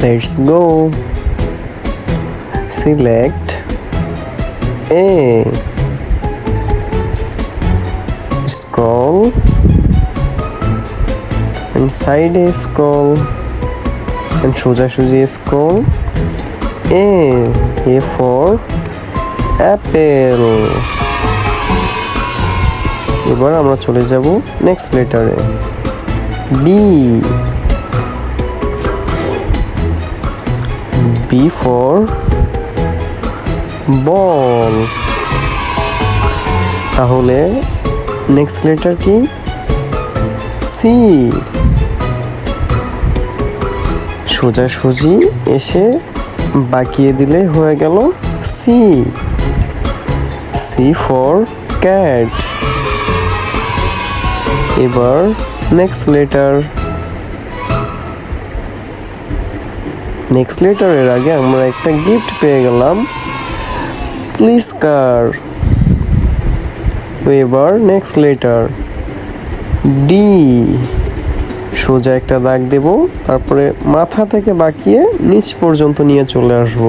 Let's go. Select A. Scroll and side A scroll and সোজাসুজি scroll. A for apple. এবার আমরা চলে যাব নেক্সট লেটারে। B for ball. তাহলে নেক্সট লেটার কি? C. সোজাসুজি এসে বাঁকিয়ে দিলে হয়ে গেল C. C for cat. এবার নেক্সট লেটারের আগে আমরা একটা গিফট পেয়ে গেলাম, প্লিজ কার। তো এবার নেক্সট লেটার D. সোজা একটা দাগ দেব, তারপরে মাথা থেকে বাঁকিয়ে নিচ পর্যন্ত নিয়ে চলে আসব।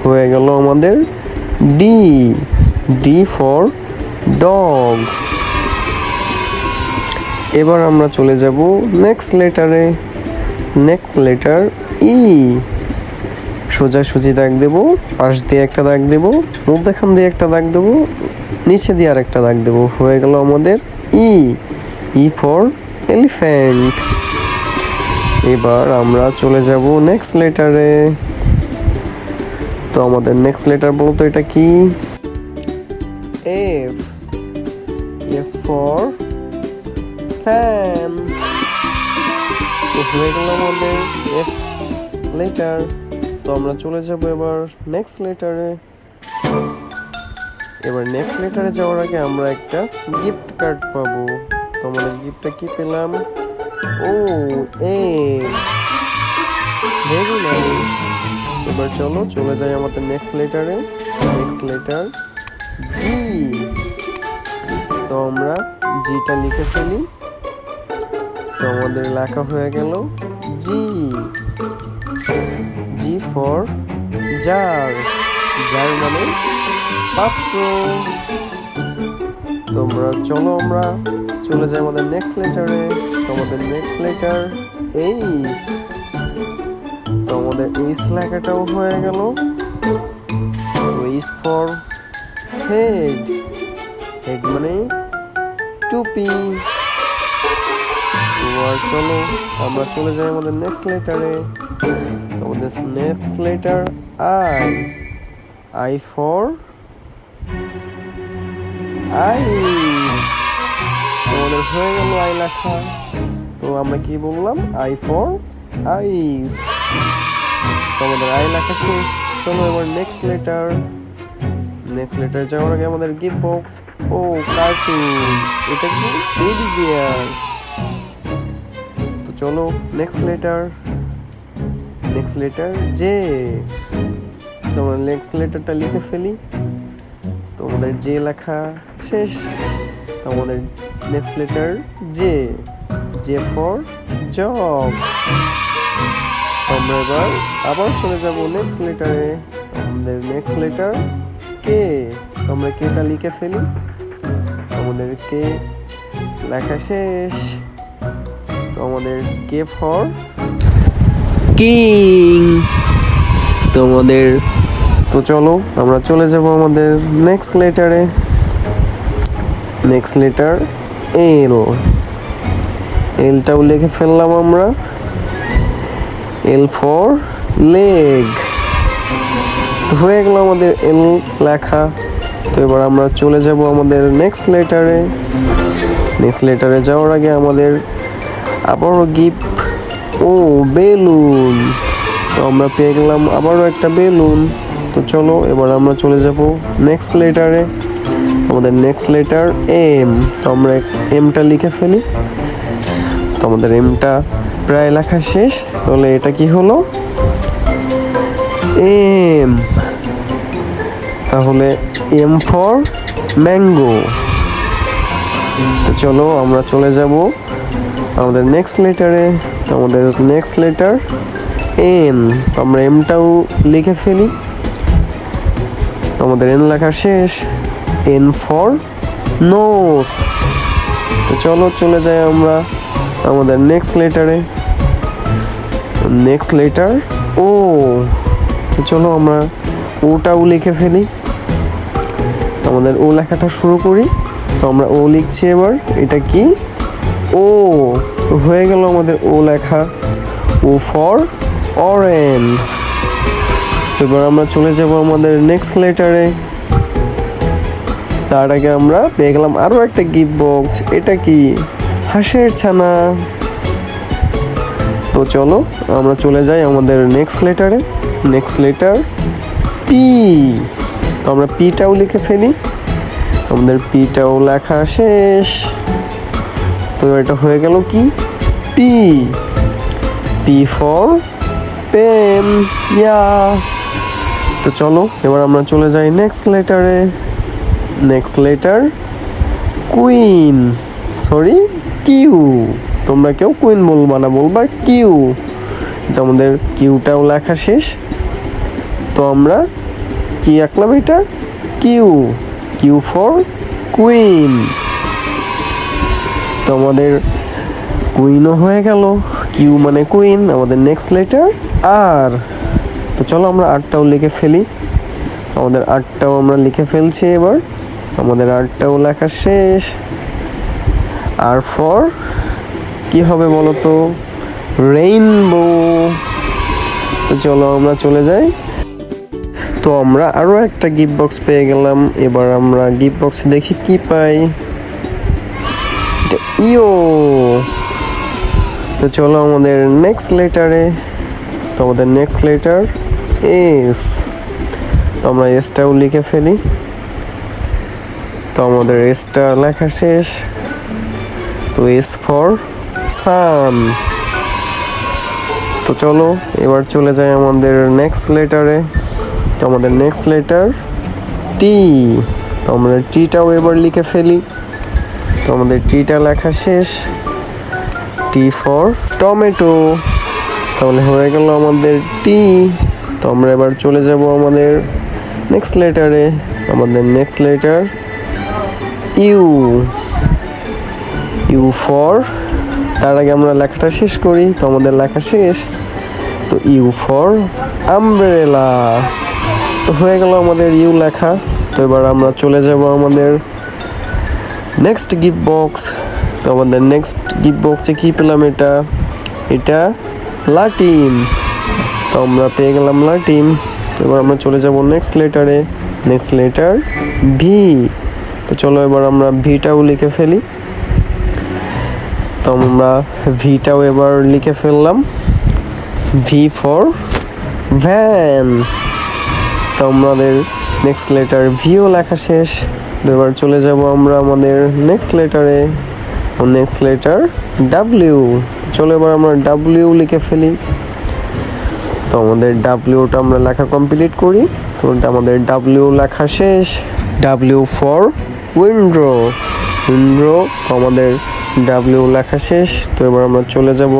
হয়ে গেল আমাদের D for dog. এবার আমরা চলে যাব নেক্সট লেটারে। Next letter E. সোজাসুজি দাগ দেব, পাশ দিয়ে একটা দাগ দেব, মধ্যখান দিয়ে একটা দাগ দেব, নিচে দিয়ে আর একটা দাগ দেব। হয়ে গেল আমাদের E for elephant. এবার আমরা চলে যাব নেক্সট লেটারে। তো আমাদের নেক্সট লেটার বলতো এটা কি? F for fan. তো হয়ে গেল আমাদের F লেটার। তো আমরা চলে যাব এবার নেক্সট লেটারে। এবার নেক্সট লেটারে যাওয়ার আগে আমরা একটা গিফট কার্ড পাবো। তো আমাদের গিফটটা কি পেলাম? Very nice. এবার চলে যাই আমাদের নেক্সট লেটারে। Next letter G. তো আমরা জিটা লিখে ফেলি। তো আমাদের লেখা হয়ে গেল G for jar. জার মানে পাত্র। তোমরা আমরা চলে যাই আমাদের নেক্সট লেটারে। তো আমাদের নেক্সট লেটার H. তো আমাদের H লেখাটাও হয়ে গেল। H for head. হেড মানে টুপি। চলো আমরা চলে যাই আমাদের নেক্সট লেটারে। তো আমাদের next letter I for eyes. আমাদের হয়ে গেল আই লেখা। তো আমরা কি বললাম? I for eyes. তো আমাদের আই লেখা শেষ। চলো এবার নেক্সট লেটার যাওয়ার আগে আমাদের গিফট বক্স। কার্টুন। এটা কি? Teddy bear. তো চলো নেক্সট লেটার J. তো আমরা নেক্সট লেটারটা লিখে ফেলি। তো আমাদের J লেখা শেষ। তো আমাদের next letter J for jog. আমরা এবার আবার চলে যাব নেক্সট লেটারে। আমাদের নেক্সট লেটার K. তো আমরা কেটা লিখে ফেলি। আমাদের K লেখা শেষ। তো আমাদের K for কিং। তো চলো আমরা চলে যাব আমাদের নেক্সট লেটারে। Next letter L. এলটাও লিখে ফেললাম আমরা। L for leg. তো হয়ে গেল আমাদের L লেখা। তো এবার আমরা চলে যাব আমাদের নেক্সট লেটারে যাওয়ার আগে আমাদের আবারও গিফট বেলুন। তো আমরা পেয়ে গেলাম আবারও একটা বেলুন। তো চলো এবার আমরা চলে যাব নেক্সট লেটারে। আমাদের নেক্সট লেটার M. তো আমরা এমটা লিখে ফেলি। তো আমাদের এমটা প্রায় লেখা শেষ। তাহলে এটা কি হলো? M. তাহলে M for ম্যাঙ্গো। তো চলো আমরা চলে যাব আমাদের নেক্সট লেটারে। তো আমাদের নেক্সট লেটার এন, তো আমরা এমটাও লিখে ফেলি। তো আমাদের এন লেখা শেষ। N for nose. তো চলো চলে যাই আমরা আমাদের নেক্সট লেটারে। Next letter O. তো চলো আমরা ওটাও লিখে ফেলি। আমাদের ও লেখাটা শুরু করি। তো আমরা ও লিখছি এবার। এটা কি? ও। তো হয়ে গেল আমাদের ও লেখা। O for orange. তো এবার আমরা চলে যাব আমাদের নেক্সট লেটারে। তার আগে আমরা পেয়ে গেলাম আরো একটা গিফট বক্স। এটা কি? হাঁসের ছানা। তো চলো আমরা চলে যাই আমাদের নেক্সট লেটারে। Next letter P. তো আমরা পিটাও লিখে ফেলি। আমাদের পিটাও লেখা শেষ। তো এটা হয়ে গেল কি? P. P for pen. Yeah. তো চলো এবার আমরা চলে যাই নেক্সট লেটারে। Next letter queen. Sorry, Q. তোমরা কেউ কুইন বলবা না, বলবা কিউ। তো আমাদের কিউটাও লেখা শেষ। তো আমরা কি আঁকলাম? এটা কিউ। Q for queen. তো আমাদের কুইনও হয়ে গেল। কিউ মানে কুইন। আমাদের নেক্সট লেটার আর। তো চলো আমরা আরটাও লিখে ফেলি। আমাদের আরটাও আমরা লিখে ফেলছি এবার। আমাদের আরটাও লেখা শেষ। আর ফর কি হবে বলো তো? রেইনবো। তো চলো আমরা চলে যাই। তো আমরা আরো একটা গিফট বক্স পেয়ে গেলাম। এবার আমরা গিফট বক্সে দেখি কি পাই। ইও। তো চলো আমাদের নেক্সট লেটারে। তো আমাদের নেক্সট লেটার এস। তো আমরা এসটাও লিখে ফেলি। তো আমাদের এসটা লেখা শেষ। তো এস ফর সান। তো চলো এবার চলে যাই আমাদের নেক্সট লেটারে। তো আমাদের নেক্সট লেটার টি। তো আমরা টিটাও এবার লিখে ফেলি। তো আমাদের টিটা লেখা শেষ। T for tomato. তাহলে হয়ে গেল আমাদের টি। তো আমরা এবার চলে যাব আমাদের নেক্সট লেটারে। আমাদের next letter U. U for, তার আগে আমরা লেখাটা শেষ করি। তো আমাদের লেখা শেষ। তো ইউ ফর আমব্রেলা। তো হয়ে গেল আমাদের ইউ লেখা। তো এবার আমরা চলে যাব আমাদের নেক্সট গিফট বক্স। তো আমাদের নেক্সট গিফট বক্সে কি পেলাম? এটা লাটিম। তো আমরা পেয়ে গেলাম লাটিম। তো এবার আমরা চলে যাব নেক্সট লেটারে। Next letter V. তো চলো এবার আমরা ভিটাও লিখে ফেলি। তো আমরা ভিটাও এবার লিখে ফেললাম। V for van. তো আমাদের নেক্সট লেটার ভিও লেখা শেষ। এবার চলে যাব আমরা আমাদের নেক্সট লেটারে। Next letter W. চলো এবার আমরা ডাব্লিউ লিখে ফেলি। তো আমাদের ডাব্লিউটা আমরা লেখা কমপ্লিট করি। তো আমাদের ডাব্লিউ লেখা শেষ। W for window. উইন্ডো। তো আমাদের ডাব্লিউ লেখা শেষ। তো এবার আমরা চলে যাব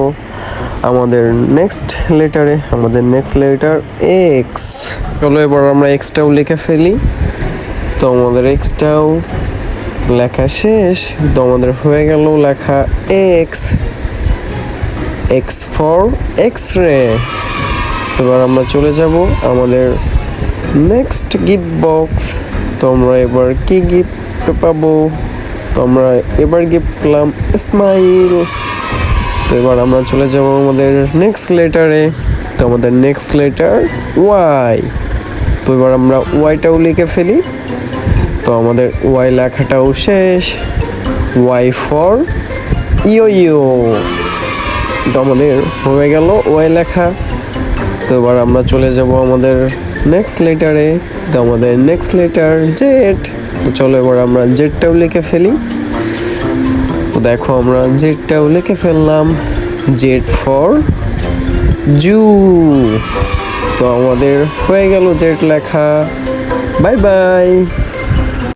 আমাদের নেক্সট লেটারে। আমাদের নেক্সট লেটার এক্স। চলো এবার আমরা এক্সটাও লিখে ফেলি। তো আমাদের এক্সটাও লেখা শেষ। তো আমাদের হয়ে গেল লেখা x. X for X ray. এবার আমরা চলে যাব আমাদের নেক্সট গিফট বক্স। তো আমরা এবার কি গিফট পাবো? তো আমরা এবার গিফট পেলাম স্মাইল। তো এবার আমরা চলে যাব আমাদের নেক্সট লেটারে। তো আমাদের নেক্সট লেটার ওয়াই। তো এবার আমরা ওয়াইটাও লিখে ফেলি। তো আমাদের ওয়াই লেখাটাও শেষ। ওয়াই ফর ইও ইও। তো আমাদের হয়ে গেল ওয়াই লেখা। তো এবার আমরা চলে যাব আমাদের নেক্সট লেটারে। তো আমাদের নেক্সট লেটার জেড। তো চলো এবার আমরা জেডটাও লিখে ফেলি। তো দেখো আমরা জেডটাও লিখে ফেললাম। জেড ফর জু। তো আমাদের হয়ে গেল জেড লেখা। Bye bye.